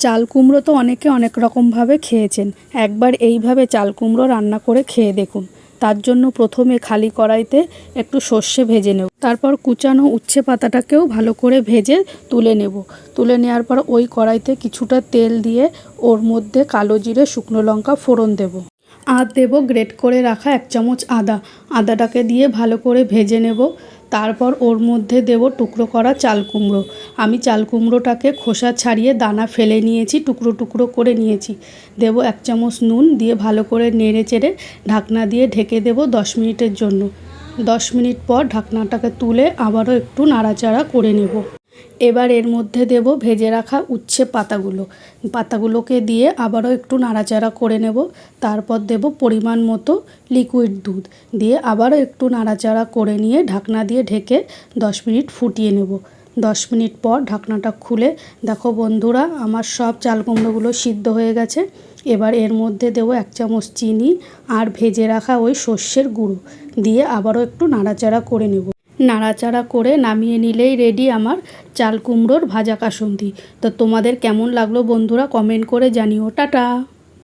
চাল কুমড়ো তো অনেকে অনেক রকমভাবে খেয়েছেন। একবার এইভাবে চাল কুমড়ো রান্না করে খেয়ে দেখুন। তার জন্য প্রথমে খালি কড়াইতে একটু সর্ষে ভেজে নেব, তারপর কুচানো উচ্ছে পাতাটাকেও ভালো করে ভেজে তুলে নেব। তুলে নেওয়ার পর ওই কড়াইতে কিছুটা তেল দিয়ে ওর মধ্যে কালো জিরে, শুকনো লঙ্কা ফোড়ন দেব। আর দেব গ্রেট করে রাখা 1 চামচ আদাটাকে দিয়ে ভালো করে ভেজে নেব। তারপর ওর মধ্যে দেব টুকরো করা চাল কুমড়ো। আমি চাল কুমড়োটাকে খোসা ছাড়িয়ে দানা ফেলে নিয়েছি, টুকরো টুকরো করে নিয়েছি। দেব 1 চামচ নুন, দিয়ে ভালো করে নেড়ে চেড়ে ঢাকনা দিয়ে ঢেকে দেব 10 মিনিটের জন্য। 10 মিনিট পর ঢাকনাটাকে তুলে আবারও একটু নাড়াচাড়া করে নেব। এবার এর মধ্যে দেব ভেজে রাখা উচ্ছে পাতাগুলোকে দিয়ে আবারও একটু নাড়াচাড়া করে নেব। তারপর দেব পরিমাণ মতো লিকুইড দুধ, দিয়ে আবারও একটু নাড়াচাড়া করে নিয়ে ঢাকনা দিয়ে ঢেকে 10 মিনিট ফুটিয়ে নেব। 10 মিনিট পর ঢাকনাটা খুলে দেখো বন্ধুরা, আমার সব চাল কুমড়োগুলো সিদ্ধ হয়ে গেছে। এবার এর মধ্যে দেব 1 চামচ চিনি আর ভেজে রাখা ওই সর্ষের গুঁড়ো, দিয়ে আবারও একটু নাড়াচাড়া করে নেব। নাড়াচাড়া করে নামিয়ে নিলেই রেডি আমার চাল কুমড়োর ভাজা কাসুন্দি। তো তোমাদের কেমন লাগলো বন্ধুরা, কমেন্ট করে জানিও। টাটা।